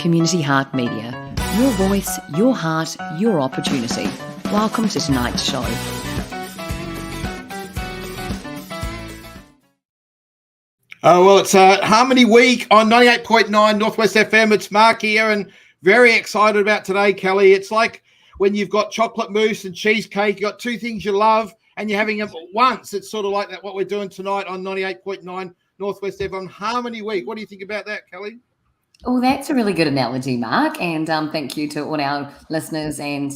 Community Heart Media. Your voice, your heart, your opportunity. Welcome to tonight's show. Well, it's Harmony Week on 98.9 Northwest FM. It's Mark here and very excited about today, Kelly. It's like when you've got chocolate mousse and cheesecake, you've got two things you love and you're having them at once. It's sort of like that, what we're doing tonight on 98.9 Northwest FM on Harmony Week. What do you think about that, Kelly? Oh, that's a really good analogy, Mark. And thank you to all our listeners and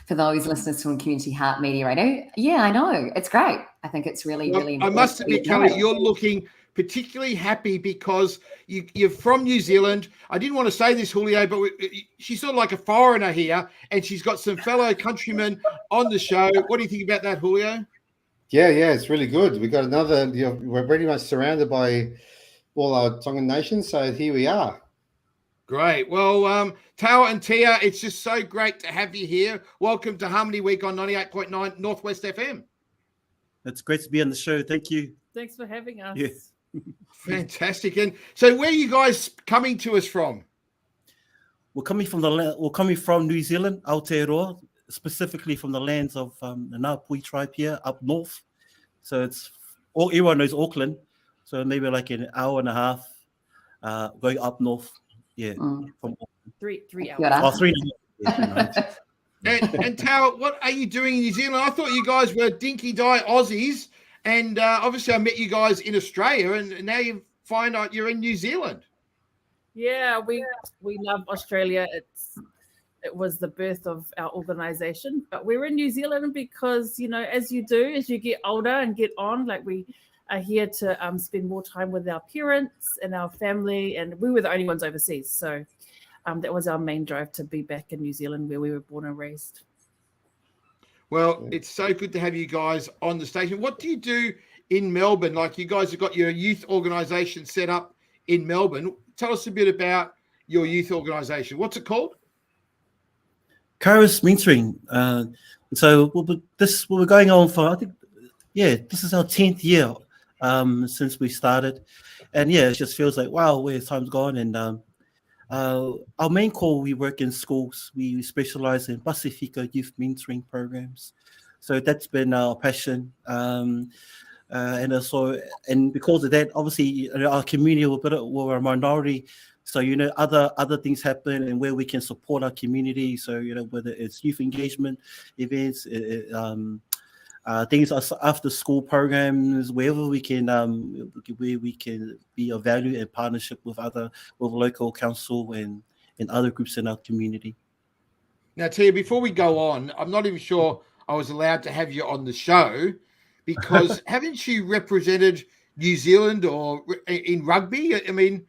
for those listeners from Community Heart Media Radio. Yeah, I know. It's great. I think it's really, really important. I must admit, Kelly, you're looking particularly happy because you're from New Zealand. I didn't want to say this, Julio, but she's sort of like a foreigner here, and she's got some fellow countrymen on the show. What do you think about that, Julio? Yeah, it's really good. We got another. We're pretty much surrounded by all our Tongan nations, so here we are. Great. Well, Taua and Tia, it's just so great to have you here. Welcome to Harmony Week on 98.9 Northwest FM. It's great to be on the show. Thank you. Thanks for having us. Yes. Fantastic. And so, where are you guys coming to us from? We're coming from New Zealand, Aotearoa, specifically from the lands of the Ngāpui tribe here up north. So everyone knows Auckland. So maybe like an hour and a half going up north. Yeah, from three hours. Oh, 3 hours. And Tao, what are you doing in New Zealand? I thought you guys were dinky die Aussies, and obviously I met you guys in Australia, and now you find out you're in New Zealand. Yeah, we love Australia. It was the birth of our organisation, but we're in New Zealand because, as you do, as you get older and get on, like we are here to spend more time with our parents and our family, and we were the only ones overseas. So that was our main drive, to be back in New Zealand where we were born and raised. Well, it's so good to have you guys on the station. What do you do in Melbourne? Like, you guys have got your youth organisation set up in Melbourne. Tell us a bit about your youth organisation. What's it called? Charis Mentoring. So we're going on for, I think, this is our 10th year since we started. And it just feels like, wow, where time's gone. And our main core, we work in schools. We specialize in Pacifica youth mentoring programs. So that's been our passion. And because of that, obviously, our community, we're a minority. So, other things happen and where we can support our community. So, whether it's youth engagement events, things after school programs, wherever we can, where we can be of value and partnership with local council and other groups in our community. Now, Tia, before we go on, I'm not even sure I was allowed to have you on the show because haven't you represented New Zealand or in rugby? I mean,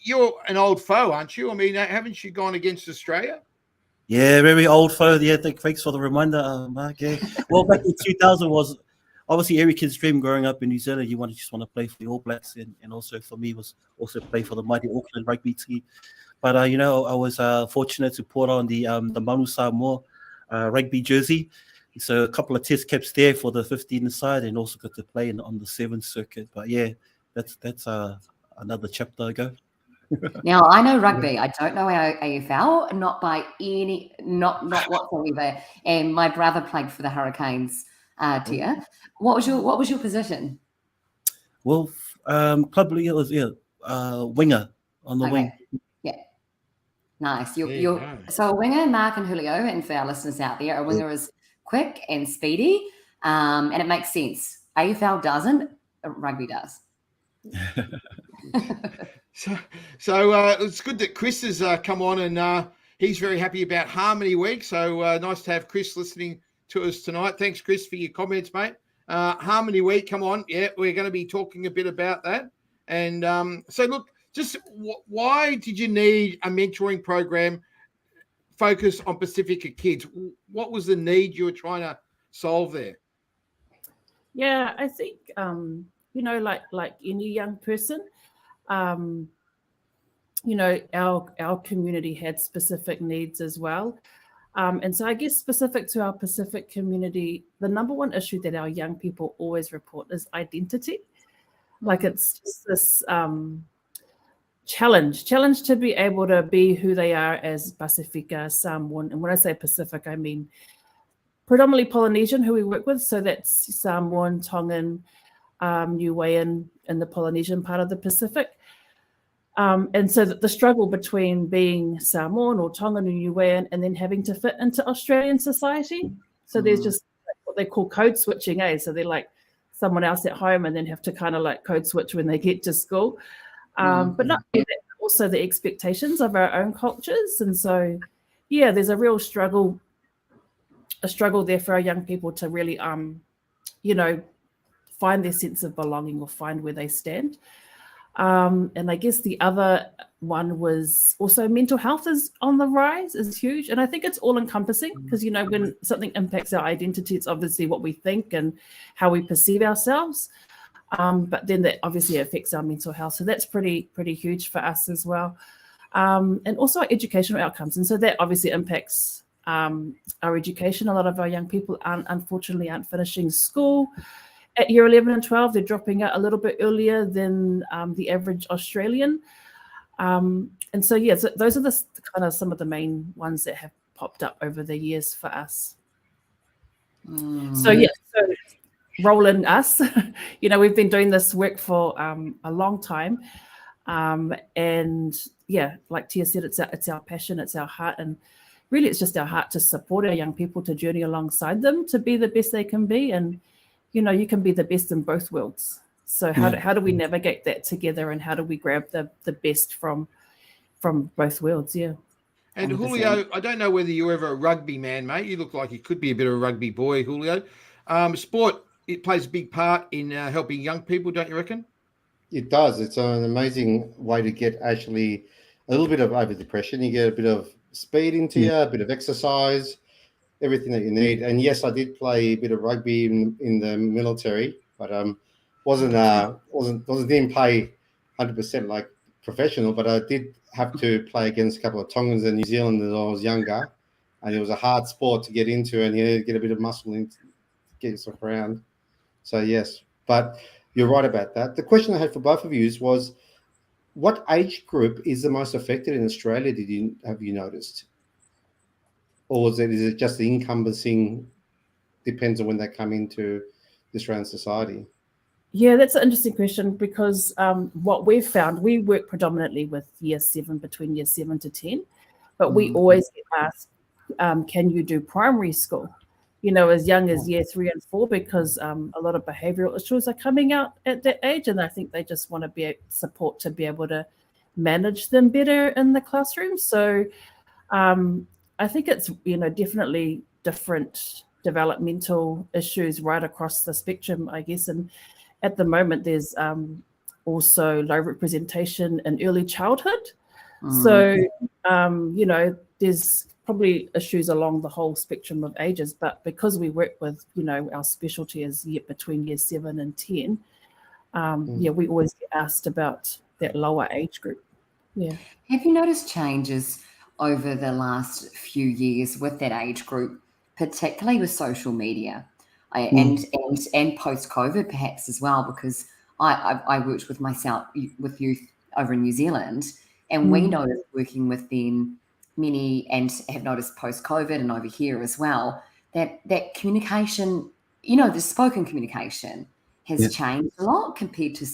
you're an old foe, aren't you? I mean, haven't you gone against Australia? Yeah, very old foe. Yeah, thanks for the reminder, Mark. Yeah. Well, back in 2000 was obviously every kid's dream growing up in New Zealand. You just want to play for the All Blacks, and also for me was also play for the mighty Auckland rugby team. But I was fortunate to put on the Manu Samoa rugby jersey. So a couple of test caps there for the 15 side, and also got to play on the 7th circuit. But yeah, that's another chapter ago. Now, I know rugby. I don't know our AFL, not whatsoever. And my brother played for the Hurricanes, Tia. What was your position? Well, club league, it was winger on the wing. Yeah, nice. So a winger, Mark and Julio, and for our listeners out there, a winger is quick and speedy, and it makes sense. AFL doesn't, rugby does. So it's good that Chris has come on, and he's very happy about Harmony Week. So nice to have Chris listening to us tonight. Thanks, Chris, for your comments, mate. Harmony Week, come on. Yeah, we're going to be talking a bit about that. And so, look, just why did you need a mentoring program focused on Pacifica kids? What was the need you were trying to solve there? Yeah, I think, like any young person, our community had specific needs as well. And so I guess specific to our Pacific community, the number one issue that our young people always report is identity. Like it's just this challenge to be able to be who they are as Pasifika, Samoan. And when I say Pacific, I mean predominantly Polynesian who we work with. So that's Samoan, Tongan, Niuean in the Polynesian part of the Pacific. And so the struggle between being Samoan or Tongan or Niuean and then having to fit into Australian society. So there's just what they call code switching, So they're like someone else at home and then have to kind of like code switch when they get to school. But not only that, also the expectations of our own cultures. And so, yeah, there's a real struggle there for our young people to really, find their sense of belonging or find where they stand. And I guess the other one was also mental health is on the rise, is huge. And I think it's all encompassing because, when something impacts our identity, it's obviously what we think and how we perceive ourselves. But then that obviously affects our mental health. So that's pretty huge for us as well. And also our educational outcomes. And so that obviously impacts our education. A lot of our young people unfortunately aren't finishing school. At year 11 and 12, they're dropping out a little bit earlier than the average Australian. And so, so those are the kind of some of the main ones that have popped up over the years for us. So roll in us. We've been doing this work for a long time. And like Tia said, it's our passion, it's our heart. And really, it's just our heart to support our young people, to journey alongside them, to be the best they can be. And you can be the best in both worlds. So how do we navigate that together, and how do we grab the best from both worlds? Yeah. And 100%. Julio, I don't know whether you're ever a rugby man, mate. You look like you could be a bit of a rugby boy, Julio. Sport, it plays a big part in helping young people, don't you reckon? It does. It's an amazing way to get actually a little bit of over depression. You get a bit of speed into you, a bit of exercise, everything that you need. And yes, I did play a bit of rugby in the military, but didn't play 100% like professional. But I did have to play against a couple of Tongans and New Zealanders when I was younger, and it was a hard sport to get into, and you need to get a bit of muscle in to get yourself around. So yes, but you're right about that. The question I had for both of you was, what age group is the most affected in Australia? Have you noticed? Or is it just the encompassing, depends on when they come into the Australian society? Yeah, that's an interesting question because what we've found, we work predominantly with between year 7 to 10, but we always get asked, can you do primary school? As young as year 3 and 4, because a lot of behavioural issues are coming out at that age, and I think they just want to be support to be able to manage them better in the classroom. So I think it's definitely different developmental issues right across the spectrum, I guess. And at the moment, there's also low representation in early childhood. So there's probably issues along the whole spectrum of ages, but because we work with our specialty is between year 7 and 10, we always get asked about that lower age group. Have you noticed changes over the last few years with that age group, particularly with social media and post-COVID perhaps as well? Because I worked with youth over in New Zealand, and we noticed working with them many, and have noticed post-COVID and over here as well, that communication, the spoken communication has changed a lot compared to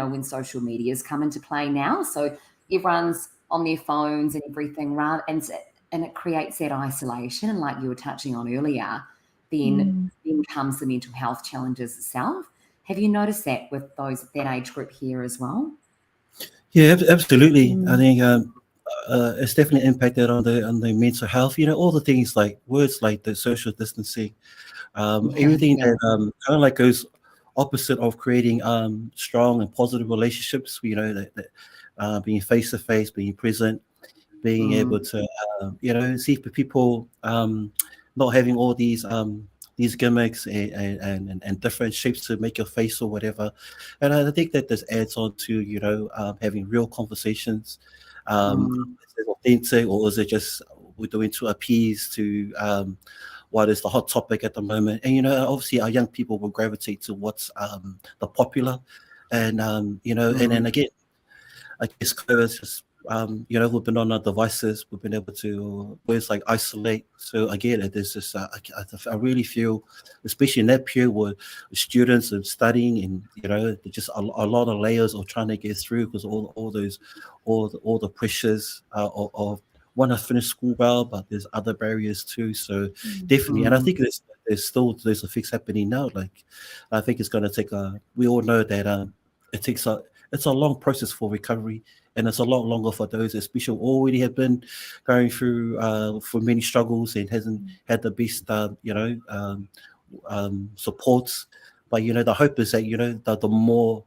when social media's come into play now. So everyone's on their phones and everything, and it creates that isolation. And like you were touching on earlier, then comes the mental health challenges itself. Have you noticed that with that age group here as well? Yeah, absolutely. I think it's definitely impacted on the mental health. All the things like words like the social distancing, everything that kind of like goes opposite of creating strong and positive relationships. That being face to face, being present, being able to see people not having all these gimmicks and different shapes to make your face or whatever. And I think that this adds on to having real conversations. Is it authentic, or is it just we're doing to appease to what is the hot topic at the moment? And obviously our young people will gravitate to what's the popular, and and then again, I guess COVID's just we've been on our devices, we've been able to words like isolate. So again, there's this. I really feel, especially in that period where students are studying, and there's just a lot of layers of trying to get through, because all the pressures of want to finish school well, but there's other barriers too. So definitely, and I think there's still those effects happening now. Like, I think it's going to take we all know that it's a long process for recovery, and it's a lot longer for those, especially already have been going through for many struggles and hasn't had the best supports. But the hope is that the more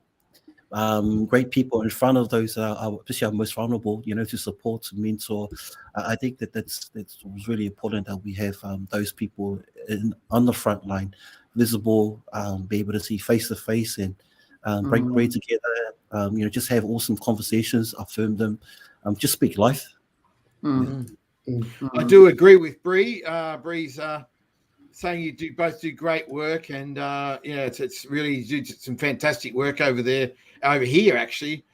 great people in front of those especially our most vulnerable, to support, to mentor. I think that's really important that we have those people on the front line, visible, be able to see face to face, and break bread together. Just have awesome conversations, affirm them, just speak life. I do agree with Bree. Bree's saying you both do great work, and it's really you do some fantastic work over here actually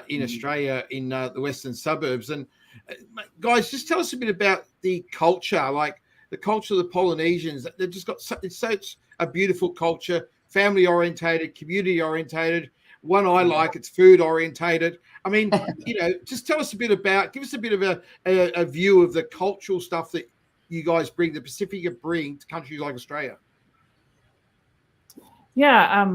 in Australia, in the western suburbs. And guys, just tell us a bit about the culture, like the culture of the Polynesians. They've just got such a beautiful culture, family orientated, community orientated. One I like, it's food orientated. I mean, just tell us a bit about, give us a bit of a view of the cultural stuff that you guys bring, the Pacifica bring to countries like Australia. Yeah,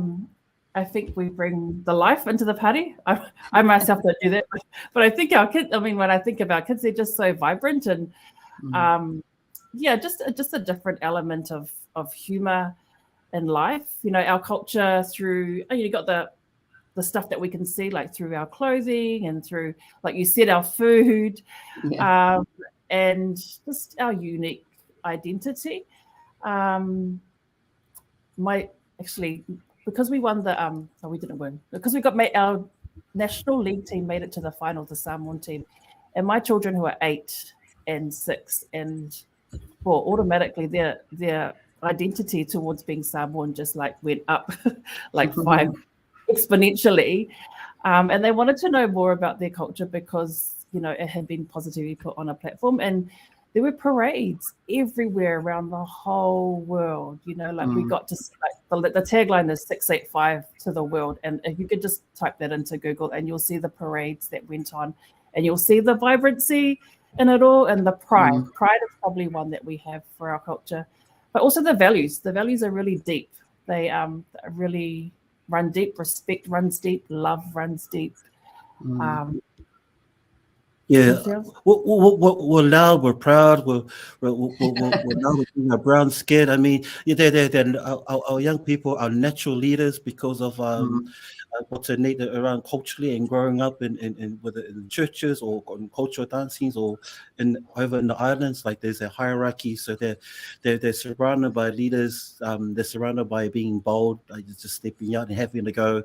I think we bring the life into the party. I myself don't do that, but I think our kids, when I think about kids, they're just so vibrant, and just a different element of humor in life. Our culture through, you got the stuff that we can see, like through our clothing and through, like you said, our food, and just our unique identity. Because we won we didn't win, because we got our national league team made it to the final, the Samoan team, and my children, who are 8 and 6 and 4, automatically their identity towards being Samoan just like went up like 5 exponentially, and they wanted to know more about their culture, because it had been positively put on a platform, and there were parades everywhere around the whole world. We got to see, like, the tagline is 685 to the world, and if you could just type that into Google, and you'll see the parades that went on, and you'll see the vibrancy in it all, and the pride. Pride is probably one that we have for our culture, but also the values. The values are really deep. They really run deep. Respect runs deep. Love runs deep. We're loud, we're proud, we're loud, we're brown skinned. I mean, our young people are natural leaders because of what's innate around culturally, and growing up in whether in churches or in cultural dancings, or over in the islands. Like, there's a hierarchy, so they're surrounded by leaders. They're surrounded by being bold, like just stepping out and having to go.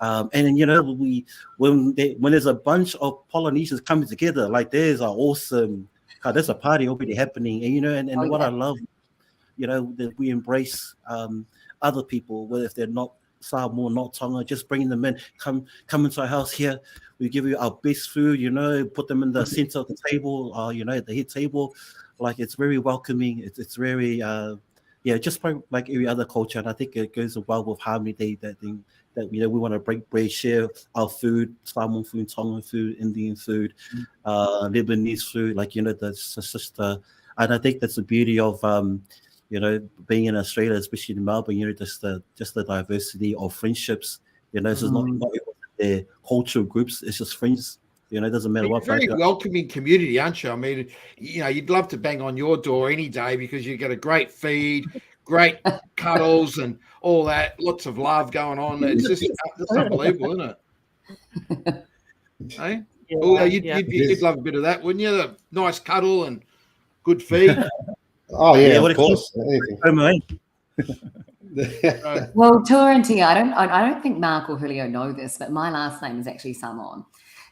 And then, when there's a bunch of Polynesians coming together, like there's a party already happening, and what I love, that we embrace other people, whether if they're not Samoan, not Tonga, just bringing them in, come into our house here. We give you our best food, put them in the center of the table, at the head table. Like, it's very welcoming. It's very just like every other culture, and I think it goes well with Harmony Day, that we want to break bread, share our food, Samoan food, Tongan food, Indian food, Lebanese food, and I think that's the beauty of being in Australia, especially in Melbourne. Just the diversity of friendships. It's not their cultural groups. It's just friends. It doesn't matter what. Very welcoming community, aren't you? I mean, you'd love to bang on your door any day, because you get a great feed, great cuddles, and all that. Lots of love going on. It's just unbelievable, isn't it? Hey? You'd love a bit of that, wouldn't you? A nice cuddle and good feed. Oh yeah, of course. Well, Taua and Tia, I don't think Mark or Julio know this, but my last name is actually Samoan.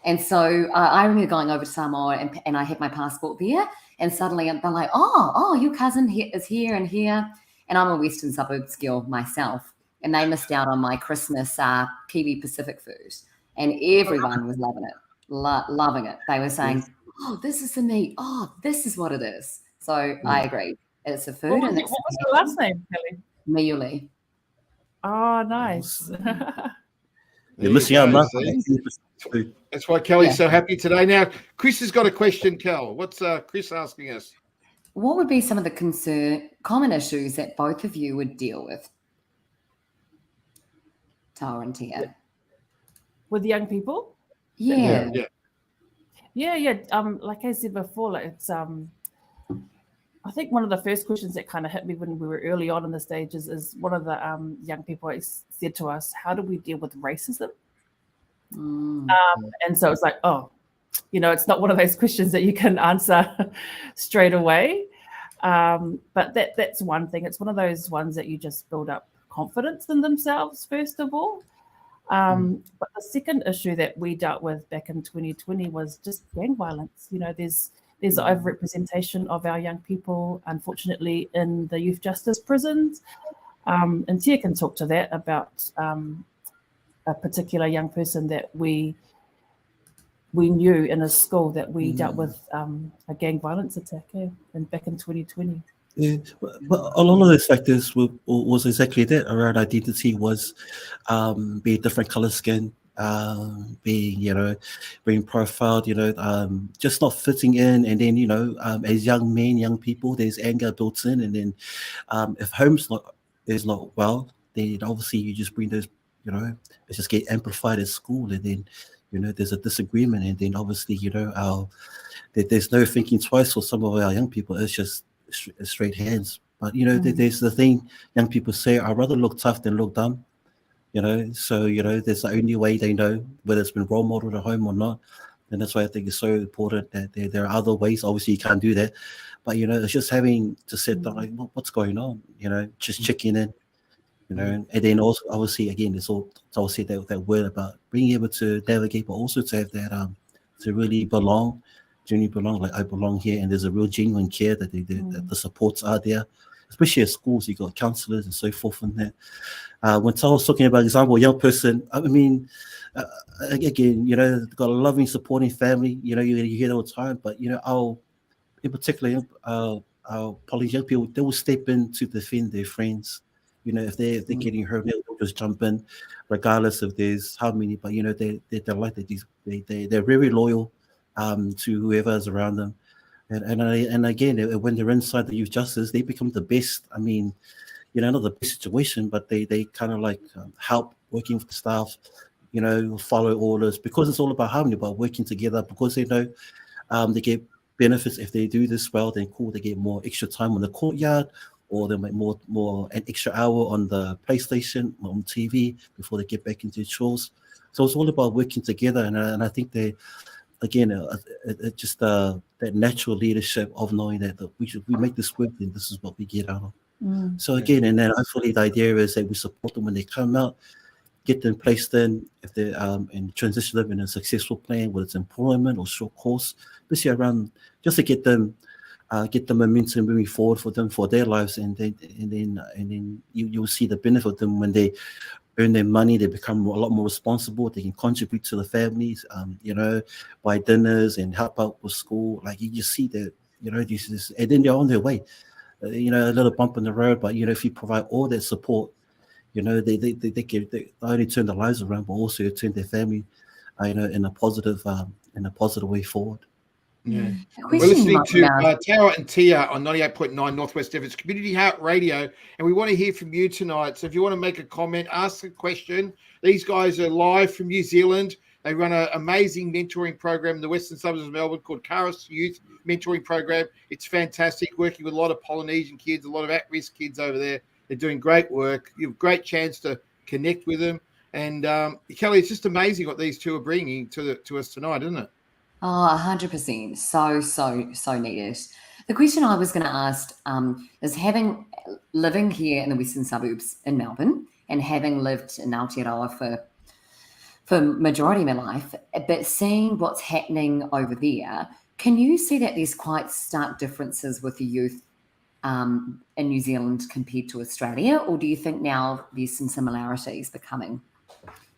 And so I remember going over to Samoa, and I had my passport there, and suddenly they're like, oh, your cousin is here and here. And I'm a Western Suburbs girl myself, and they missed out on my Christmas Kiwi Pacific food. and everyone was loving it, loving it. They were saying, "Oh, this is the meat. Oh, this is what it is." So I agree. It's a food, What and was, it's what was your last name, Kelly? Miuli. Oh, nice. You're missing out, Mark. That's why Kelly's so happy today. Now, Chris has got a question, Kel. What's Chris asking us? What would be some of the common issues that both of you would deal with? Taua and Tia. With young people? Yeah. Like I said before, like it's I think one of the first questions that kind of hit me when we were early on in the stages is one of the young people said to us, "How do we deal with racism?" And so it's like, oh, it's not one of those questions that you can answer straight away. But that's one thing. It's one of those ones that you just build up confidence in themselves, first of all. But the second issue that we dealt with back in 2020 was just gang violence. There's overrepresentation of our young people, unfortunately, in the youth justice prisons. And Tia can talk to that about a particular young person that we knew in a school that we dealt with a gang violence attack back in 2020. Yeah, but a lot of those factors was exactly that around identity, was being different color skin, being profiled, just not fitting in. And then, as young men, young people, there's anger built in. And then if home's is not well, then obviously you just bring those, it just get amplified at school. And then, there's a disagreement. And then obviously, there's no thinking twice for some of our young people. It's just straight hands. But there's the thing young people say, I'd rather look tough than look dumb. So there's the only way they know whether it's been role modeled at home or not. And that's why I think it's so important that there are other ways. Obviously you can't do that, but it's just having to sit down, like, what's going on, just checking in, and then also obviously again it's also that word about being able to navigate, but also to have that to really belong, like I belong here, and there's a real genuine care that that the supports are there, especially at schools. You got counselors and so forth and that. When Taua was talking about example, a young person, I mean, again, got a loving, supporting family. You hear that all the time, but in particular, our poly young people, they will step in to defend their friends. If they're getting hurt, they'll just jump in, regardless of there's how many. But they're like they're very loyal to whoever is around them, and again, when they're inside the youth justice, they become the best. I mean, not the best situation, but they kind of like help working with the staff, follow orders, because it's all about harmony, about working together, because they know they get benefits if they do this well. Then cool, they get more extra time on the courtyard, or they make more an extra hour on the PlayStation, on TV before they get back into chores. So it's all about working together, and I think they, again, just that natural leadership of knowing that we make this work, and this is what we get out of. So again, and then hopefully the idea is that we support them when they come out, get them placed in, if they and transition them in a successful plan, whether it's employment or short course, especially around just to get the momentum moving forward for them, for their lives, and then you'll see the benefit of them when they earn their money. They become a lot more responsible. They can contribute to the families, buy dinners and help out with school. Like you just see that, and then they're on their way. A little bump in the road, but if you provide all that support, they not only turn their lives around, but also turn their family, in a positive way forward. Yeah. We're listening to Taua and Tia on 98.9 Northwest Devon's Community Heart Radio, and we want to hear from you tonight. So if you want to make a comment, ask a question, these guys are live from New Zealand. They run an amazing mentoring program in the western suburbs of Melbourne called Karis Youth Mentoring Program. It's fantastic, working with a lot of Polynesian kids, a lot of at-risk kids over there. They're doing great work. You have a great chance to connect with them. And Kelly, it's just amazing what these two are bringing to us tonight, isn't it? Oh, 100%. So needed. The question I was going to ask is, living here in the western suburbs in Melbourne and having lived in Aotearoa for majority of my life, but seeing what's happening over there, can you see that there's quite stark differences with the youth in New Zealand compared to Australia? Or do you think now there's some similarities becoming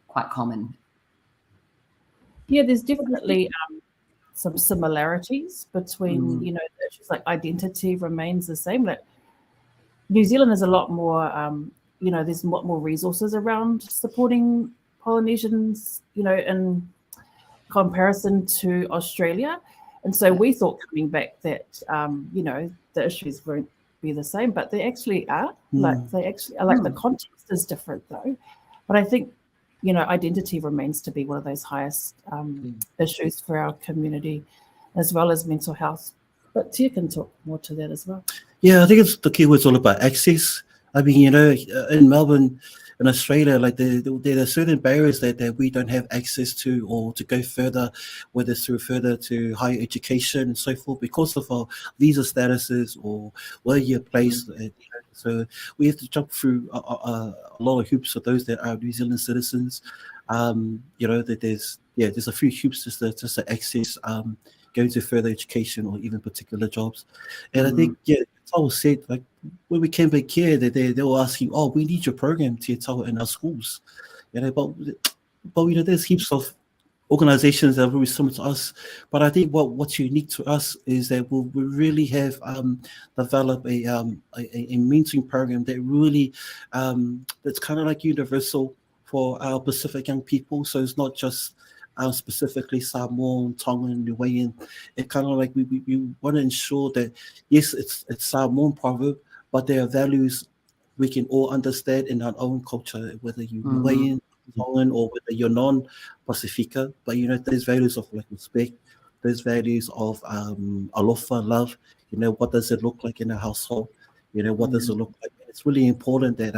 quite common? Yeah, there's definitely some similarities between, you know, issues like identity remains the same. Like New Zealand is a lot more, you know, there's a lot more resources around supporting Polynesians, you know, in comparison to Australia. And so we thought coming back that, you know, the issues won't be the same, but they actually are. Like they actually are. Like the context is different though. But I think, you know, identity remains to be one of those highest issues for our community, as well as mental health. But Tia can talk more to that as well. Yeah, I think it's the key word's all about access. I mean, you know, in Melbourne, in Australia, like there are certain barriers that we don't have access to, or to go further, whether it's through further to higher education and so forth, because of our visa statuses or where you're placed. So we have to jump through a lot of hoops for those that are New Zealand citizens. You know, that there's a few hoops just to access going to further education or even particular jobs. And I think, Taua said, like, when we came back here, they were asking, oh, we need your program, Tia Taua, in our schools. You know, but you know, there's heaps of organizations that are very similar to us. But I think what's unique to us is that we really have developed a mentoring program that really that's kind of like universal for our Pacific young people. So it's not just specifically Samoan, Tongan, Niuean. It kind of like we want to ensure that, yes, it's Samoan proverb, but there are values we can all understand in our own culture, whether you're Niuean, Tongan, or whether you're non-Pacifica. But you know, there's values of like respect, there's values of alofa, love. You know, what does it look like in a household? You know, what does it look like? It's really important that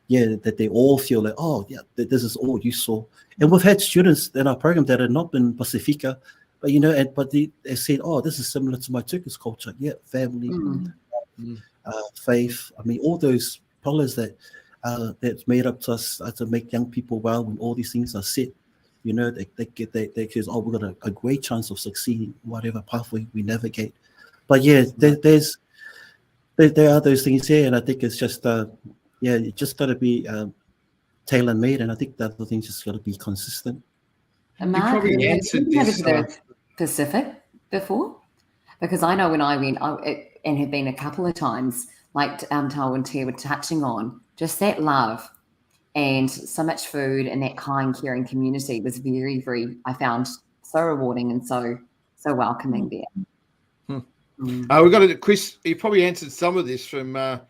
that they all feel like, oh yeah, this is all you saw. And we've had students in our program that have not been Pacifica, but you know, but they said, oh, this is similar to my Turkish culture. Yeah, family, faith. I mean, all those pillars that's made up to us to make young people well. When all these things are set, you know, they says, oh, we've got a great chance of succeeding whatever pathway we navigate. But yeah, there are those things here, and I think it's just you just got to be tailor made, and I think the other thing just got to be consistent. And Mark, you probably answered this. To the Pacific before, because I know when I went, and have been a couple of times, like Taua and Tia were touching on, just that love and so much food and that kind, caring community was very, very, I found so rewarding and so welcoming there. We've got Chris. You probably answered some of this from a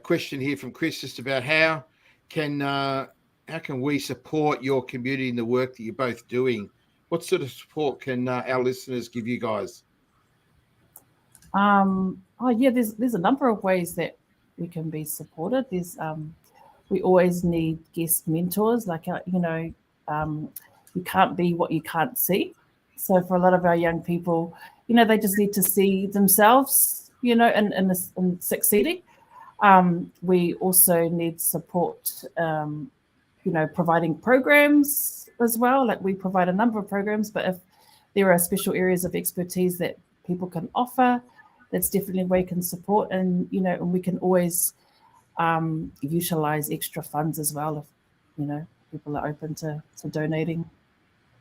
question here from Chris, just about how can we support your community in the work that you're both doing? What sort of support can our listeners give you guys? There's a number of ways that we can be supported. There's we always need guest mentors. Like you know, you can't be what you can't see. So for a lot of our young people, you know, they just need to see themselves, you know, in succeeding. We also need support, you know, providing programs as well. Like we provide a number of programs, but if there are special areas of expertise that people can offer, that's definitely a way we can support. And, you know, and we can always utilize extra funds as well if, you know, people are open to donating.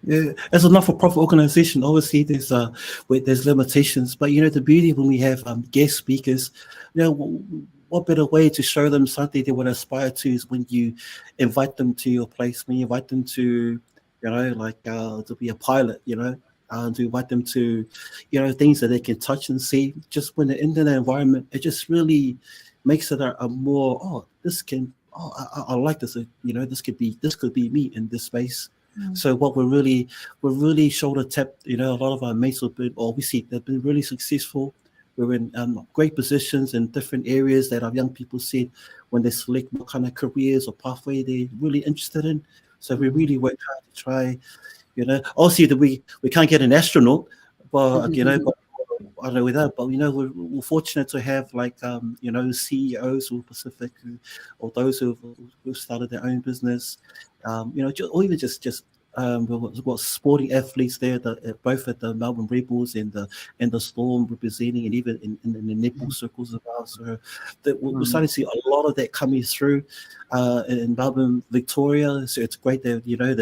Yeah, as a not-for-profit organization, obviously there's limitations, but you know, the beauty when we have guest speakers, you know, what better way to show them something they would aspire to is when you invite them to your place, when you invite them to, you know, like to be a pilot, you know, to invite them to, you know, things that they can touch and see. Just when they're in the environment, it just really makes it a more, I like this, you know, this could be me in this space. So what we're really shoulder tapped, you know, a lot of our mates have been, or we see they've been really successful. We're in great positions in different areas that our young people said when they select what kind of careers or pathway they're really interested in. So we really work hard to try, you know, obviously that we can't get an astronaut, but, you know, I don't know with that, but, you know, we're fortunate to have like, you know, CEOs who are Pacific or those who've started their own business, you know, or even just we've got sporting athletes there, both at the Melbourne Rebels and the Storm representing, and even in the netball circles as well. So we're starting to see a lot of that coming through in Melbourne, Victoria. So it's great that, you know,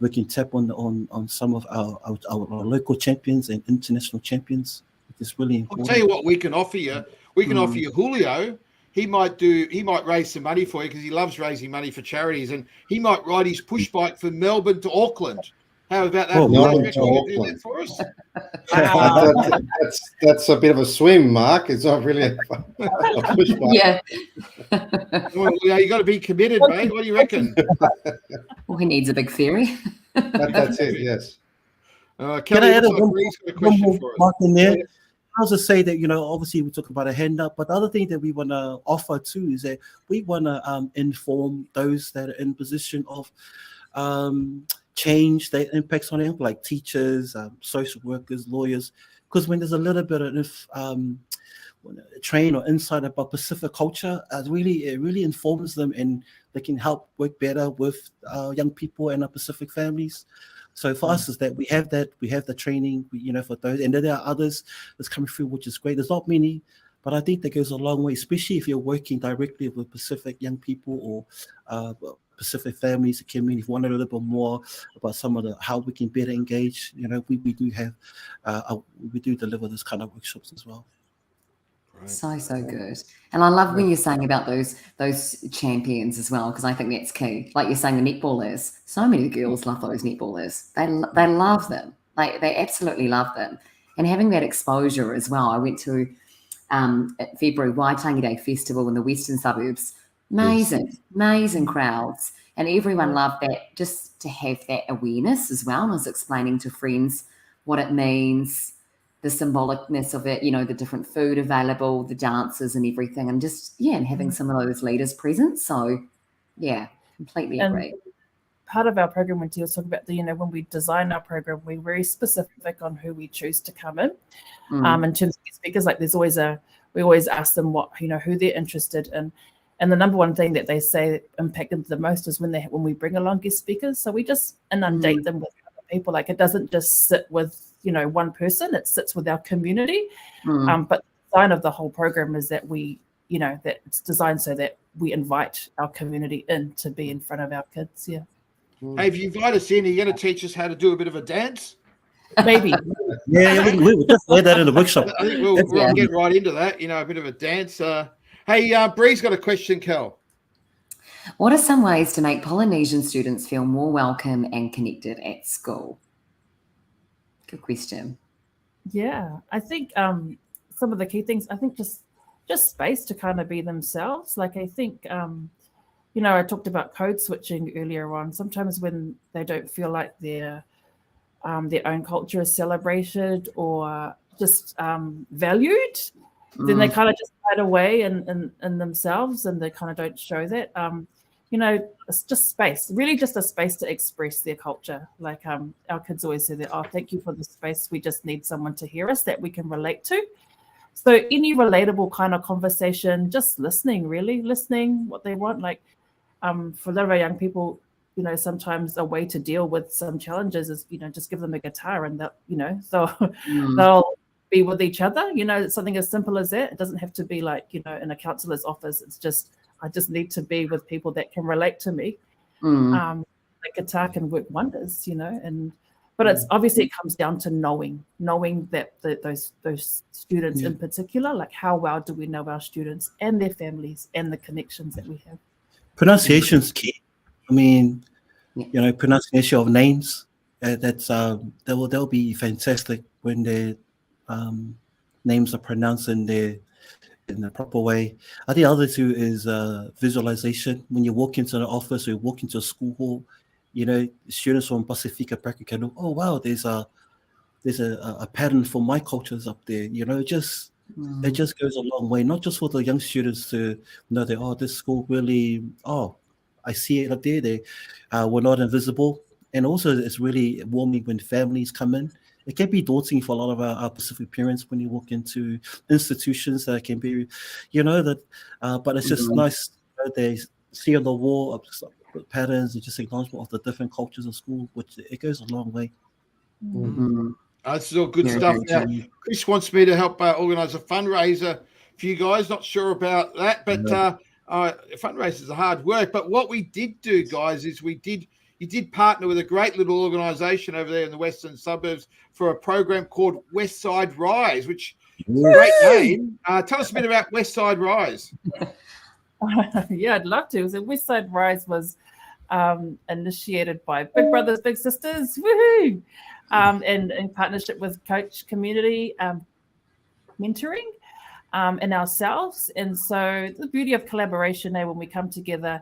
we can tap on some of our local champions and international champions. It's really important. I'll tell you what we can offer you. We can offer you Julio. He might raise some money for you because he loves raising money for charities, and he might ride his push bike from Melbourne to Auckland. How about that? Oh, Melbourne you to do Auckland. that for us? That's a bit of a swim, Mark. It's not really a push bike. Yeah. Well, you got to be committed, mate. What do you reckon? Well, he needs a big ferry. That's it. Yes. Kelly, Can I add looks like one Bree's got a more question for us. mark in there? Yeah. I was to say that, obviously we talk about a hand up, but the other thing that we want to offer too is that we want to inform those that are in position of change that impacts on them, like teachers, social workers, lawyers, because when there's a little bit of train or insight about Pacific culture, it really informs them, and they can help work better with young people and our Pacific families. So for us is that we have the training, for those, and then there are others that's coming through, which is great. There's not many, but I think that goes a long way, especially if you're working directly with Pacific young people or Pacific families, the community. If you want to know a little bit more about some of how we can better engage, we do have, we do deliver this kind of workshops as well. Right. So good. And I love when you're saying about those champions as well, because I think that's key. Like you're saying, the netballers, so many girls love those netballers. They love them. They absolutely love them. And having that exposure as well. I went to February Waitangi Day Festival in the western suburbs. Amazing crowds. And everyone loved that, just to have that awareness as well. And I was explaining to friends what it means, the symbolicness of it, the different food available, the dances and everything, and just, and having some of those leaders present. So, completely agree. Part of our program, when Tia was talking about when we design our program, we're very specific on who we choose to come in. In terms of speakers, like we always ask them what, who they're interested in. And the number one thing that they say impacted the most is when we bring along guest speakers. So we just inundate them with other people. Like, it doesn't just sit with one person, it sits with our community. But the design of the whole program is that we, that it's designed so that we invite our community in to be in front of our kids. Yeah. Hey, if you invite us in, are you going to teach us how to do a bit of a dance? Maybe. we just learned that in the workshop. I think we'll get right into that, a bit of a dance. Hey, Bree's got a question, Kel. What are some ways to make Polynesian students feel more welcome and connected at school? Good question. Yeah, I think some of the key things, I think just space to kind of be themselves. Like, I think, I talked about code switching earlier on. Sometimes when they don't feel like their own culture is celebrated or just valued, then they kind of just hide away in themselves, and they kind of don't show that. It's just space, really just a space to express their culture. Like our kids always say that, thank you for the space. We just need someone to hear us that we can relate to. So any relatable kind of conversation, just listening what they want. Like for a lot of our young people, sometimes a way to deal with some challenges is, just give them a guitar and they'll be with each other. It's something as simple as that. It doesn't have to be like, in a counselor's office. It's just, I just need to be with people that can relate to me. The guitar can work wonders, but it's obviously it comes down to knowing that those students in particular, like how well do we know our students and their families and the connections that we have. Pronunciation's key. I mean, pronunciation of names. They'll be fantastic when their names are pronounced in the proper way. I think the other two is visualization. When you walk into the office or you walk into a school hall, students from Pacifica Pacifica know, oh wow, there's a pattern for my cultures up there. It just goes a long way, not just for the young students to know that, this school really, I see it up there. We're not invisible. And also it's really warming when families come in. It can be daunting for a lot of our Pacific parents when you walk into institutions that can be, but it's just nice. They see on the wall patterns and just acknowledgement of the different cultures of school, which it goes a long way. This is all good stuff. Now, Chris wants me to help organise a fundraiser for you guys. Not sure about that, but fundraisers are hard work. But what we did do, guys, is we did you did partner with a great little organisation over there in the western suburbs for a program called West Side Rise, which is a great name. Tell us a bit about West Side Rise. Yeah, I'd love to. So West Side Rise was initiated by Big Brothers Big Sisters, woohoo, and in partnership with Coach Community Mentoring and ourselves. And so the beauty of collaboration when we come together,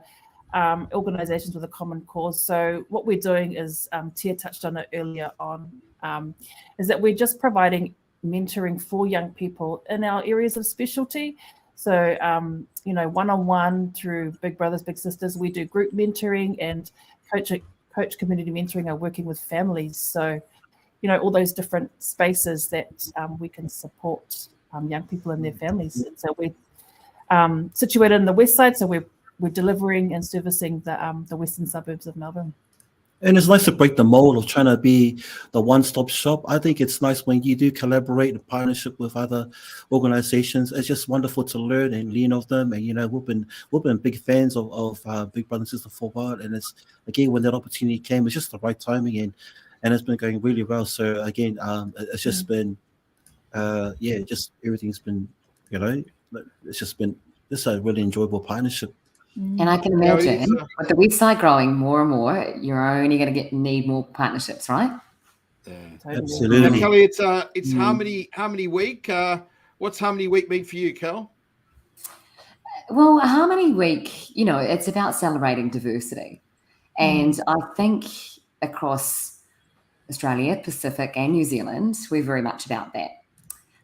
organizations with a common cause. So what we're doing is, Tia touched on it earlier on, is that we're just providing mentoring for young people in our areas of specialty. So, one-on-one through Big Brothers, Big Sisters, we do group mentoring, and coach community mentoring are working with families. So, all those different spaces that we can support young people and their families. And so we're situated in the west side, so we're delivering and servicing the western suburbs of Melbourne. And it's nice to break the mold of trying to be the one-stop shop. I think it's nice when you do collaborate in partnership with other organizations. It's just wonderful to learn and lean off them. And we've been big fans of Big Brother and Sister for a while. And it's again, when that opportunity came, it's just the right timing, and it's been going really well. So again, it's just been just everything's been, it's just been a really enjoyable partnership. And I can imagine with the website growing more and more, you're only going to need more partnerships, right? Yeah. Absolutely. Kelly, it's Harmony Week. What's Harmony Week mean for you, Kel? Well, Harmony Week, it's about celebrating diversity. And I think across Australia, Pacific and New Zealand, we're very much about that.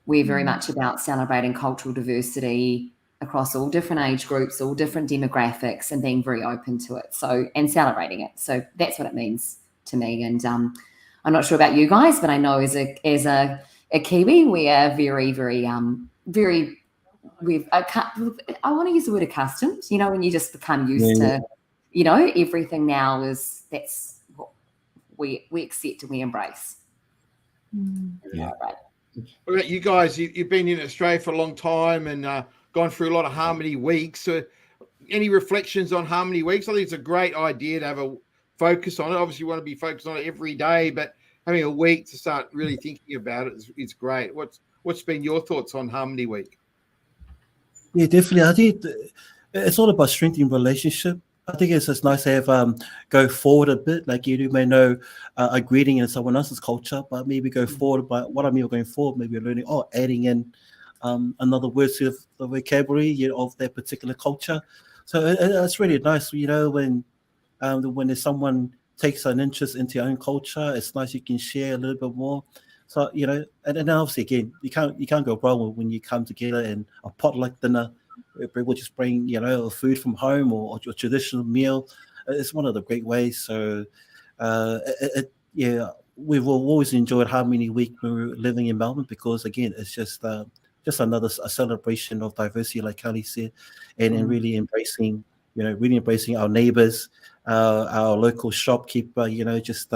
We're very much about celebrating cultural diversity across all different age groups, all different demographics, and being very open to it. So, and celebrating it. So that's what it means to me. And I'm not sure about you guys, but I know as a Kiwi, we are very, very, very. I want to use the word accustomed. When you just become used to, everything now that's what we accept and we embrace. Yeah. Right. What about you guys? You've been in Australia for a long time and gone through a lot of Harmony Weeks. So any reflections on Harmony Weeks? I think it's a great idea to have a focus on it. Obviously, you want to be focused on it every day, but having a week to start really thinking about it is great. What's been your thoughts on Harmony Week? Yeah, definitely. I think it's all about strengthening relationship. I think it's just nice to have go forward a bit. Like you may know a greeting in someone else's culture, but maybe go forward. But what I mean going forward, maybe you're learning adding in another word to the vocabulary of their particular culture. So it's really nice, when there's someone takes an interest into your own culture, it's nice you can share a little bit more. So and then obviously again, you can't go wrong when you come together in a potluck dinner. We'll just bring food from home or a traditional meal. It's one of the great ways. So we've always enjoyed Harmony Week when we were living in Melbourne, because again, it's just another celebration of diversity, like Kelly said, and really embracing our neighbors, our local shopkeeper, just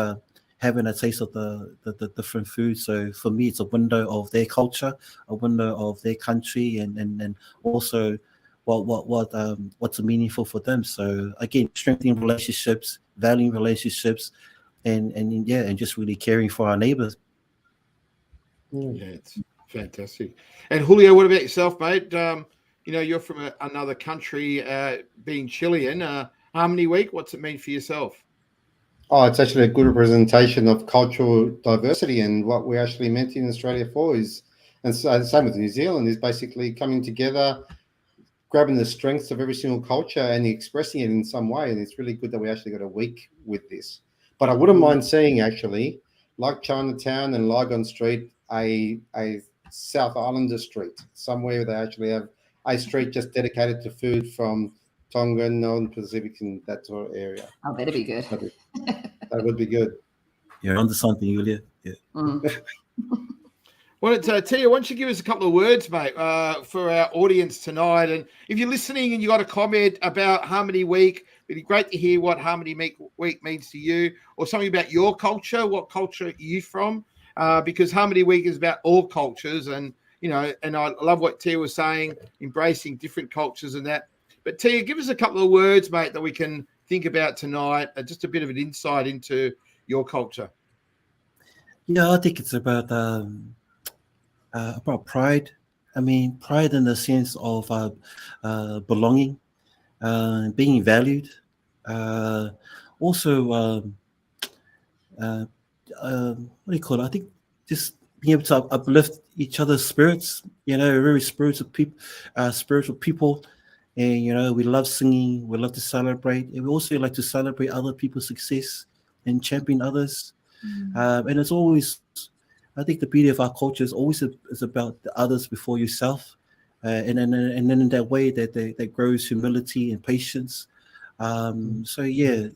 having a taste of the different food. So for me, it's a window of their culture, a window of their country, and also what's meaningful for them. So again, strengthening relationships, valuing relationships, and just really caring for our neighbors. Yeah, it's fantastic. And Julio, what about yourself, mate? You're from another country, being Chilean. Harmony Week, what's it mean for yourself? Oh, it's actually a good representation of cultural diversity, and what we're actually meant in Australia for is, and so, same with New Zealand, is basically coming together, grabbing the strengths of every single culture and expressing it in some way. And it's really good that we actually got a week with this. But I wouldn't mind seeing, actually, like Chinatown and Lygon Street, a South Islander street, somewhere they actually have a street just dedicated to food from Tonga, Northern Pacific, and that sort of area. Oh, that'd be good. That would be good. You're onto something, Julia. Yeah. Tia, why don't you give us a couple of words, mate, for our audience tonight? And if you're listening and you got a comment about Harmony Week, it'd be great to hear what Harmony Week means to you, or something about your culture. What culture are you from? Because Harmony Week is about all cultures, and and I love what Tia was saying, embracing different cultures and that. But Tia, give us a couple of words, mate, that we can think about tonight? Just a bit of an insight into your culture. Yeah, I think it's about pride. I mean, pride in the sense of belonging, being valued. Also, what do you call it? I think just being able to uplift each other's spirits. You know, very spiritual people, and we love singing. We love to celebrate, and we also like to celebrate other people's success and champion others. And it's always, I think, the beauty of our culture is about the others before yourself, and then in that way that grows humility and patience. So yeah,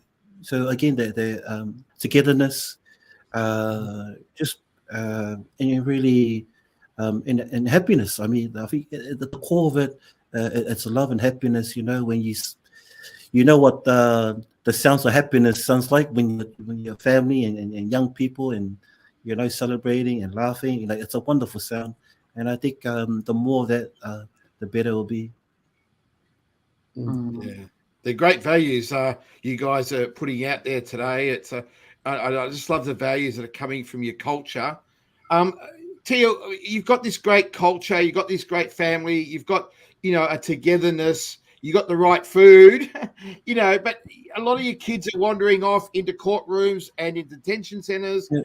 so again, the togetherness, just and really in happiness. I mean, I think at the core of it, it's love and happiness. When you know what the sounds of happiness sounds like when you're family and young people and celebrating and laughing. It's a wonderful sound, and I think the more of that, the better it will be. Yeah, they're great values. You guys are putting out there today. I just love the values that are coming from your culture. Tia, you've got this great culture. You've got this great family. You've got a togetherness. You got the right food, but a lot of your kids are wandering off into courtrooms and in detention centers. Yeah.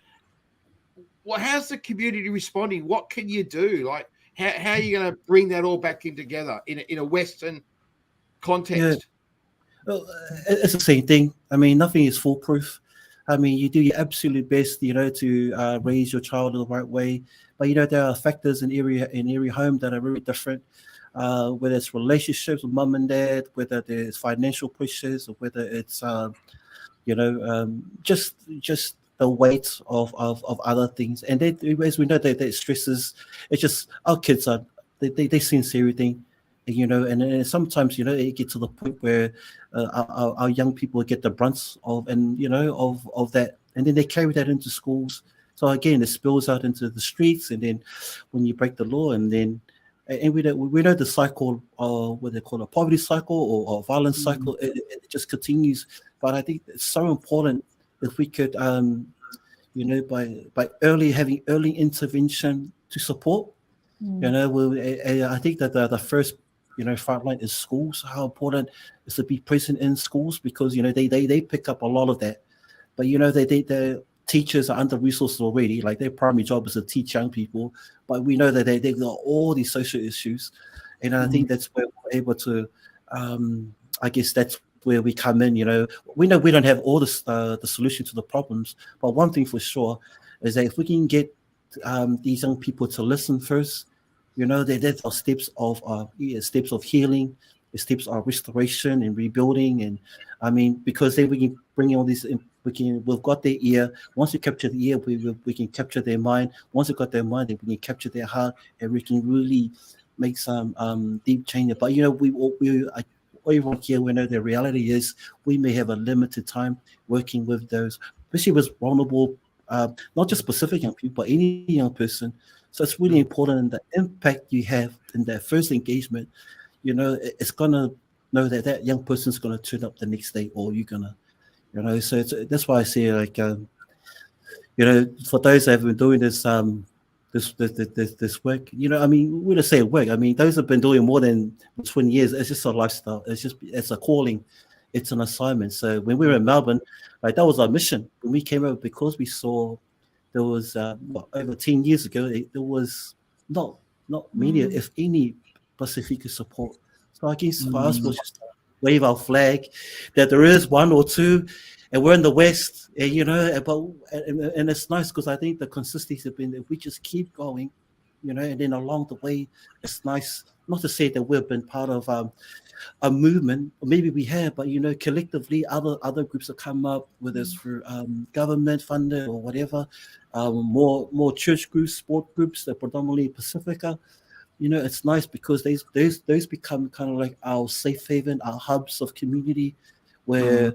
Well, how's the community responding? What can you do? Like, how are you going to bring that all back in together in a Western context? Yeah. Well, it's the same thing. I mean, nothing is foolproof. I mean, you do your absolute best, to raise your child in the right way. But there are factors in every home that are really different. Whether it's relationships with mum and dad, whether there's financial pressures, or whether it's just the weight of other things. And as we know, that stresses. It's just our kids they sense everything. And sometimes it gets to the point where our young people get the brunt of that, and then they carry that into schools. So again, it spills out into the streets, and then when you break the law, and we know the cycle, what they call a poverty cycle or violence cycle. It just continues. But I think it's so important if we could, by having early intervention to support. I think that the first front line is schools. How important is to be present in schools, because they pick up a lot of that. But the teachers are under resourced already. Like, their primary job is to teach young people, but we know that they've got all these social issues, and I think that's where we're able to. I guess that's where we come in. We know we don't have all the solution to the problems, but one thing for sure is that if we can get these young people to listen first, that's our steps of healing, steps of restoration and rebuilding. And I mean, because then we can bring all these. We've got their ear. Once we capture the ear, we can capture their mind. Once we've got their mind, then we can capture their heart, and we can really make some deep change. But everyone here, we know the reality is we may have a limited time working with those, especially with vulnerable, not just specific young people, but any young person. So it's really important, in the impact you have in that first engagement. It's gonna know that young person's gonna turn up the next day, or you're gonna. So that's why I say, like, for those that have been doing this this work, I mean, we don't say work. I mean, those have been doing more than 20 years. It's just a lifestyle. It's a calling. It's an assignment. So when we were in Melbourne, like, that was our mission. When we came over, because we saw there was over 10 years ago, there was not many, if any, Pacifica support. So I guess for us was just wave our flag that there is one or two, and we're in the West, and and it's nice, because I think the consistency has been, if we just keep going, and then along the way, it's nice. Not to say that we've been part of a movement, or maybe we have, but collectively, other groups have come up, whether it's through government funded or whatever, more church groups, sport groups, that predominantly Pacifica. It's nice, because those become kind of like our safe haven, our hubs of community, where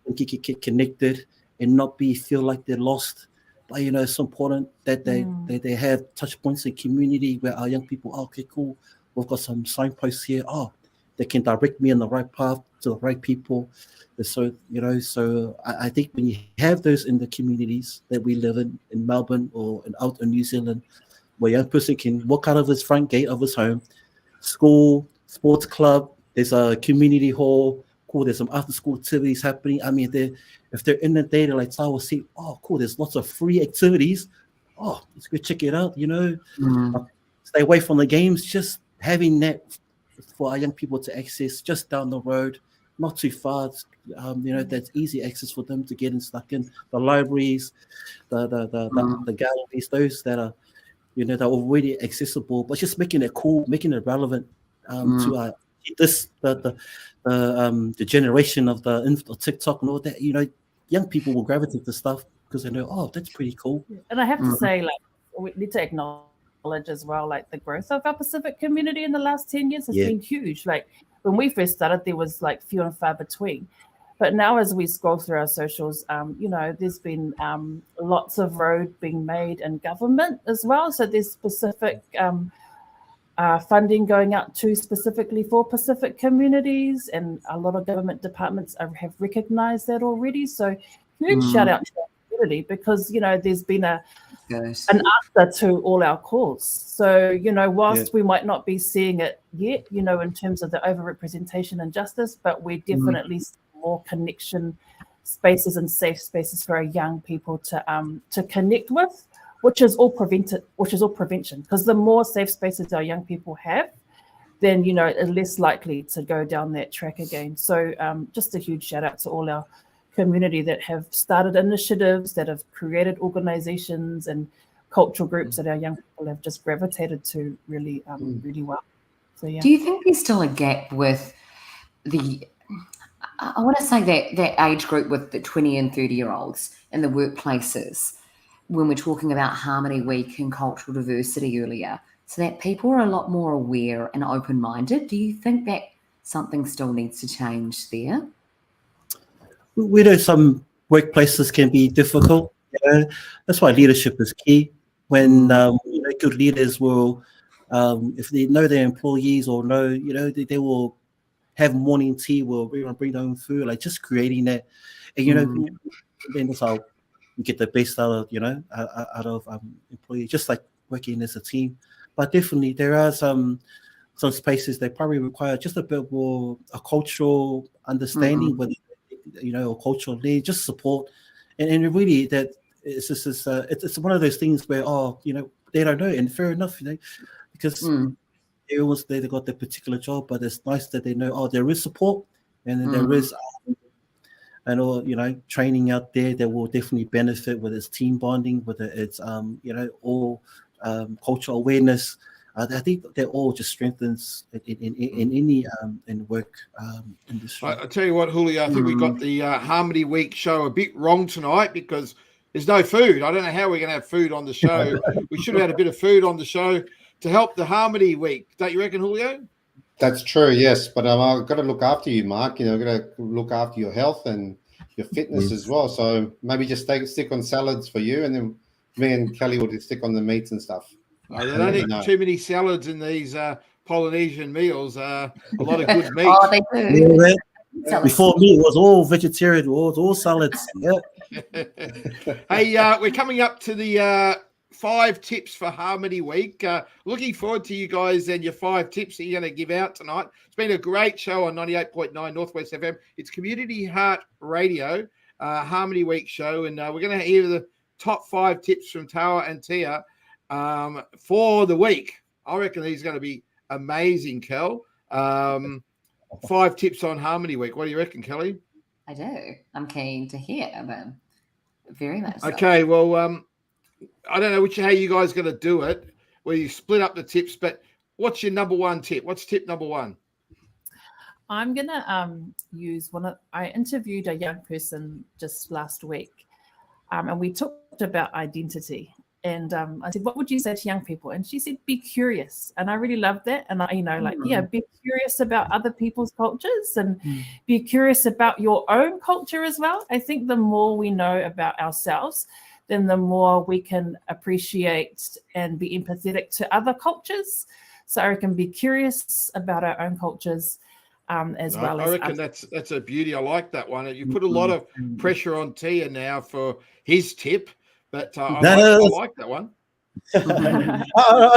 people can get connected and not feel like they're lost. But it's important that they have touch points in community where our young people, okay, cool, we've got some signposts here. They can direct me in the right path. to the right people. So, so I think when you have those in the communities that we live in Melbourne or out in New Zealand, where a young person can walk out of his front gate of his home, school, sports club, there's a community hall, cool, there's some after school activities happening. I mean, if they're in the data, like Taua see, oh, cool, there's lots of free activities. Oh, let's go check it out, Stay away from the games, just having that for our young people to access just down the road, not too far. That's easy access for them to get in, stuck in the libraries, the galleries, those that are, that are already accessible, but just making it cool, making it relevant to our the generation of the TikTok and all that. Young people will gravitate to stuff because they know, oh, that's pretty cool. And I have to say, like, we need to acknowledge as well, like, the growth of our Pacific community in the last 10 years has been huge. Like, when we first started, there was like few and far between. But now as we scroll through our socials, there's been lots of road being made in government as well. So there's specific funding going out to specifically for Pacific communities, and a lot of government departments have recognized that already. So huge shout out to our community, because, there's been an answer to all our calls. So, whilst we might not be seeing it yet, in terms of the overrepresentation and justice, but we're definitely more connection spaces and safe spaces for our young people to connect with, which is all prevention. Because the more safe spaces our young people have, then it's less likely to go down that track again. So just a huge shout out to all our community that have started initiatives, that have created organizations and cultural groups that our young people have just gravitated to really well. So yeah. Do you think there's still a gap with I want to say that age group with the 20 and 30-year-olds in the workplaces, when we're talking about Harmony Week and cultural diversity earlier, so that people are a lot more aware and open-minded? Do you think that something still needs to change there? We know some workplaces can be difficult. That's why leadership is key. When good leaders will, if they know their employees or know, they will have morning tea, will bring their own food, like just creating that, and then that's how you get the best out of employees, just like working as a team. But definitely there are some spaces that probably require just a bit more a cultural understanding, with a cultural lead, just support, and really that it's just it's one of those things where they don't know, and fair enough, because everyone's there, they got their particular job, but it's nice that they know, there is support, and then there is and all training out there that will definitely benefit, whether it's team bonding, whether it's all cultural awareness. I think that all just strengthens in any in work industry. I tell you what, Julio, I think we got the Harmony Week show a bit wrong tonight, because there's no food. I don't know how we're going to have food on the show. We should have had a bit of food on the show to help the Harmony Week. Don't you reckon, Julio? That's true, yes. But I've got to look after you, Mark. I've got to look after your health and your fitness as well. So maybe just stick on salads for you, and then me and Kelly will just stick on the meats and stuff. They don't eat too many salads in these Polynesian meals. A lot of good meat. Oh, they do. Before me, it was all vegetarian. It was all salads. Yeah. Hey, we're coming up to the 5 tips for Harmony Week. Looking forward to you guys and your 5 tips that you're going to give out tonight. It's been a great show on 98.9 Northwest FM. It's Community Heart Radio, Harmony Week show, and we're going to hear the top 5 tips from Taua and Tia for the week. I reckon these are going to be amazing, Kel. 5 tips on Harmony Week. What do you reckon, Kelly? I do. I'm keen to hear them. Very much so. Okay, well, I don't know how you guys are going to do it, where you split up the tips, but what's your number 1 tip? What's tip number 1? I'm going to use I interviewed a young person just last week, and we talked about identity. And I said, what would you say to young people? And she said, be curious. And I really loved that. And be curious about other people's cultures, and be curious about your own culture as well. I think the more we know about ourselves, then the more we can appreciate and be empathetic to other cultures. So I can be curious about our own cultures, as No, well I as reckon that's a beauty. I like that one. You put a lot of pressure on Tia now for his tip, but I like that one. I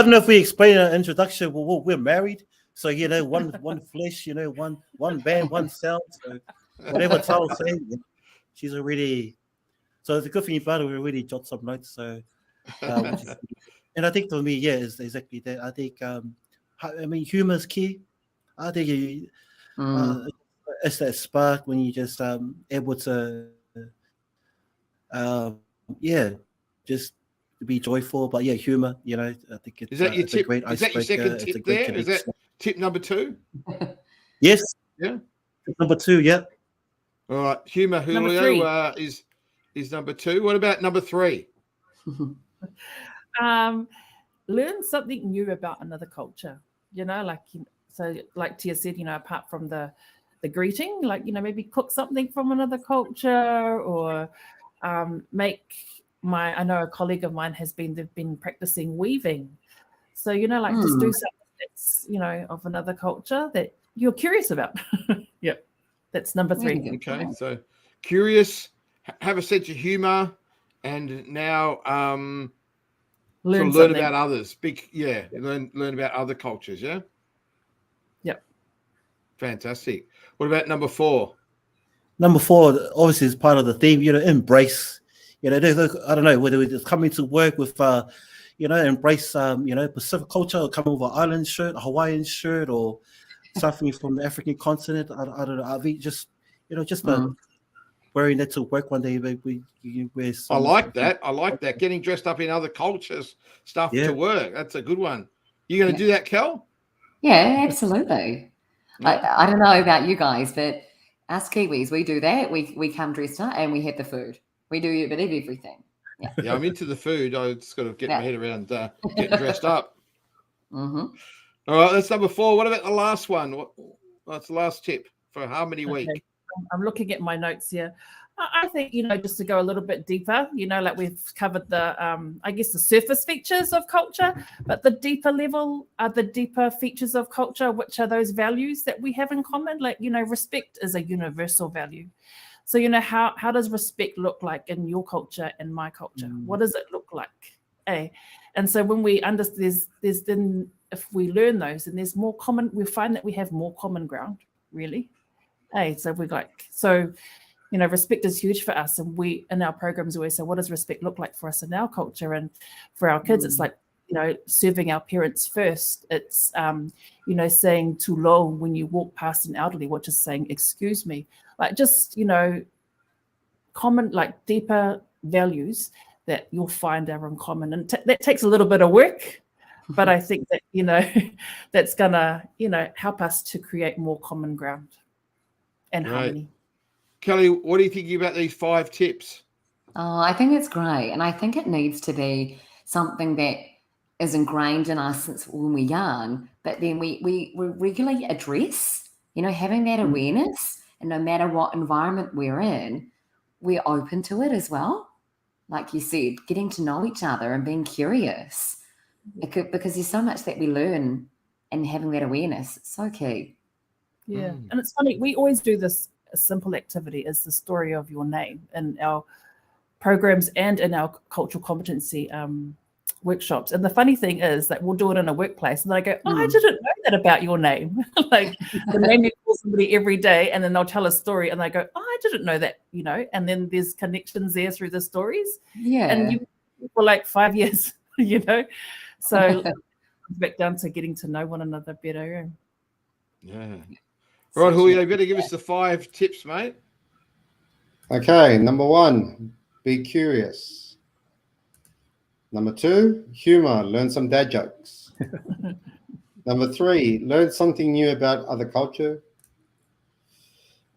don't know if we explain an introduction. We're married, so one flesh, one band, one sound. So whatever Tau's saying, she's already. So the good thing about it, we already jot some notes. So, and I think for me, is exactly that. I think, humor is key. I think it's that spark when you just able to, just to be joyful. But humor. I think it's Is that your it's a tip? great Is that your second icebreaker. It's a tip great there? Is that connection. tip number 2? Yes. Yeah. Number 2. Yeah. All right. Humor, Julio, is number 2. What about number 3? Learn something new about another culture. So like Tia said, apart from the greeting, maybe cook something from another culture, or I know a colleague of mine they've been practicing weaving. So, just do something that's, of another culture that you're curious about. Yep. That's number 3. Okay. So curious, have a sense of humor, and now learn about others. Learn about other cultures. Yeah. Yep. Fantastic. What about number 4? Number 4, obviously, is part of the theme. Embrace. I don't know whether it's coming to work with, embrace, Pacific culture, or coming with an island shirt, a Hawaiian shirt, or something from the African continent. I don't know. I mean, just wearing that to work one day. You wear I like that. I like that. Getting dressed up in other cultures stuff to work. That's a good one. You going to do that, Kel? Yeah, absolutely. Yeah. I don't know about you guys, but us Kiwis, we do that. We come dressed up and we have the food. We do a bit of everything. Yeah, I'm into the food. I just got to get my head around getting dressed up. Mm-hmm. All right, that's number 4. What about the last one? What's the last tip for Harmony Week? I'm looking at my notes here. I think, just to go a little bit deeper, like we've covered the, the surface features of culture, but the deeper level are the deeper features of culture, which are those values that we have in common. Like, respect is a universal value. So, how does respect look like in your culture and my culture? What does it look like? And so when we understand then if we learn those, and there's more common, we find that we have more common ground, really. So respect is huge for us. And we, in our programs, always say, what does respect look like for us in our culture? And for our kids, it's like, serving our parents first. It's, saying too long when you walk past an elderly, which is saying, excuse me. Like just, common, like deeper values that you'll find are in common. And that takes a little bit of work. But I think that, that's going to, help us to create more common ground and harmony. Kelly, what do you think about these 5 tips? Oh, I think it's great. And I think it needs to be something that is ingrained in us since when we're young, but then we regularly address, having that awareness, and no matter what environment we're in, we're open to it as well. Like you said, getting to know each other and being curious, because there's so much that we learn, and having that awareness, it's so key. Yeah. And it's funny, we always do this. A simple activity is the story of your name in our programs and in our cultural competency workshops. And the funny thing is that we'll do it in a workplace, and I go, I didn't know that about your name. Like the name you call somebody every day, and then they'll tell a story, and they go, I didn't know that, and then there's connections there through the stories. Yeah. And you for like 5 years, So back down to getting to know one another better. Yeah. Right, Julio, you better give us the 5 tips, mate. Okay, number 1, be curious. Number 2, humor, learn some dad jokes. Number 3, learn something new about other culture.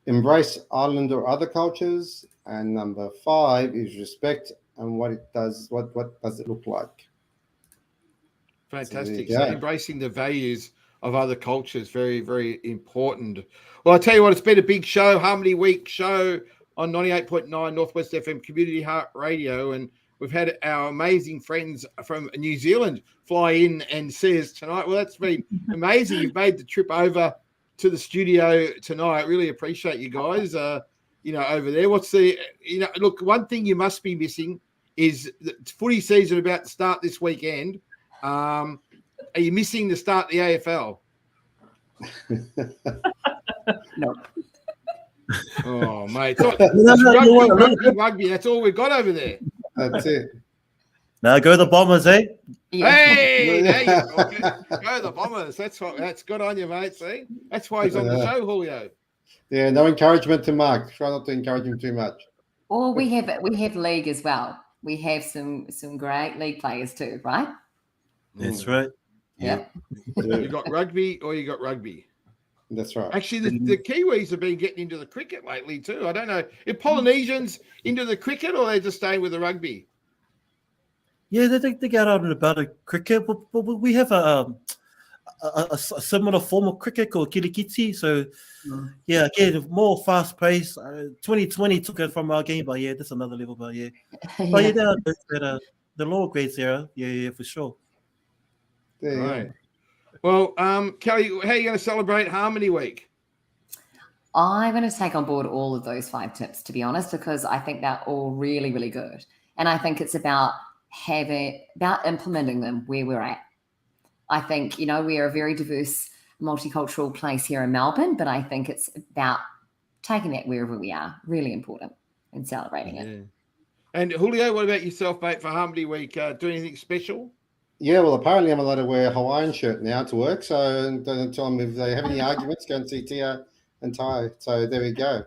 Embrace island or other cultures. And number 5 is respect and what does it look like? Fantastic. So embracing the values of other cultures, very, very important. Well, I tell you what, it's been a big show, Harmony Week show on 98.9 Northwest FM Community Heart Radio, and we've had our amazing friends from New Zealand fly in and see us tonight. Well, that's been amazing. You've made the trip over to the studio tonight. Really appreciate you guys. Over there. What's the? Look, one thing you must be missing is the footy season about to start this weekend. Are you missing the start of the AFL? No. Oh, mate. It's rugby. That's all we've got over there. That's it. Now go the Bombers, eh? Yeah. Hey, there you go the Bombers. That's good on you, mate. See, that's why he's on the show, Julio. Yeah, no encouragement to Mark. Try not to encourage him too much. Or we have league as well. We have some great league players too, right? That's right. Yeah. You got rugby or you got rugby. That's right. Actually, the Kiwis have been getting into the cricket lately too. I don't know if Polynesians into the cricket or they're just staying with the rugby. Yeah, they get out and about the cricket, but we have a similar form of cricket called kirikiti. So, yeah, again, more fast paced. 2020 took it from our game, but yeah, that's another level. But yeah, but yeah, the lower grades there. Yeah, for sure. Right. Well, Kelly, how are you going to celebrate Harmony Week? I'm going to take on board all of those 5 tips, to be honest, because I think they're all really, really good. And I think it's about implementing them where we're at. I think, we are a very diverse, multicultural place here in Melbourne, but I think it's about taking that wherever we are, really important, and celebrating it. And Julio, what about yourself, mate, for Harmony Week? Do anything special? Yeah, well, apparently I'm allowed to wear a Hawaiian shirt now to work. So don't tell them if they have any arguments, go and see Tia and Tia. So there we go.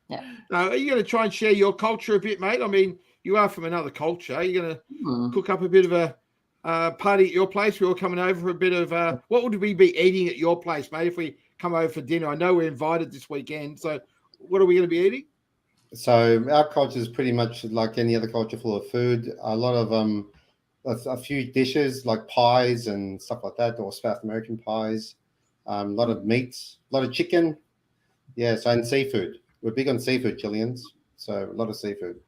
Yeah. Are you going to try and share your culture a bit, mate? I mean, you are from another culture. Are you going to cook up a bit of a party at your place? We're all coming over for a bit of what would we be eating at your place, mate, if we come over for dinner? I know we're invited this weekend. So what are we going to be eating? So our culture is pretty much like any other culture, full of food. A lot of a few dishes like pies and stuff like that, or South American pies. A lot of meats, a lot of chicken. Yeah, so and seafood. We're big on seafood, Chileans. So a lot of seafood.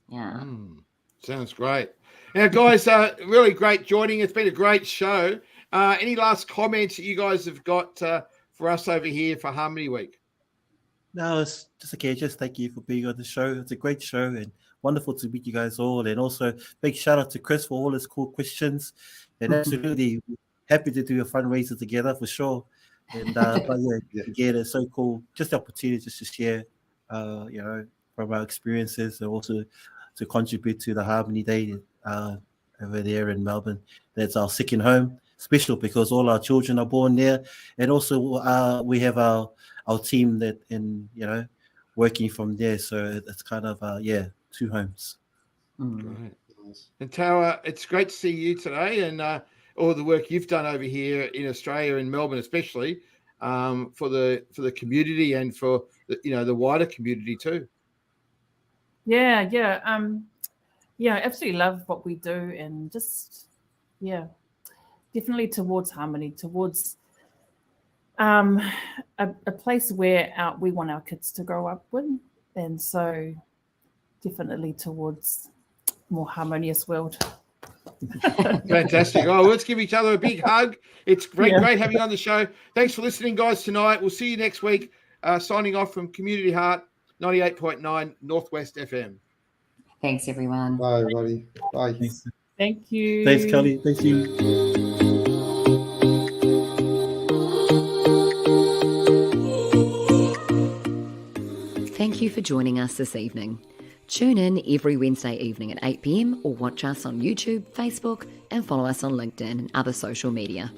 Yeah. Sounds great. Now, guys, really great joining. It's been a great show. Any last comments that you guys have got for us over here for Harmony Week? No, it's just okay. Just thank you for being on the show. It's a great show and wonderful to meet you guys all. And also big shout out to Chris for all his cool questions. And absolutely happy to do a fundraiser together for sure. And but yeah, again, it's so cool. Just the opportunity just to share, from our experiences and also to contribute to the Harmony Day over there in Melbourne. That's our second home. Special because all our children are born there, and also we have our team that working from there. So it's kind of 2 homes. Great. And Taua, it's great to see you today, and all the work you've done over here in Australia, in Melbourne, especially for the community and for the wider community too. Yeah, absolutely love what we do, and just definitely towards harmony, towards a place where we want our kids to grow up with, and so definitely towards more harmonious world. Fantastic. Oh, let's give each other a big hug. It's great having you on the show. Thanks for listening, guys, tonight. We'll see you next week. Signing off from Community Heart 98.9 Northwest FM. Thanks, everyone. Bye, everybody. Bye. Thanks. Thank you. Thanks, Kelly. Thank you. Thank you for joining us this evening. Tune in every Wednesday evening at 8 p.m. or watch us on YouTube, Facebook, and follow us on LinkedIn and other social media.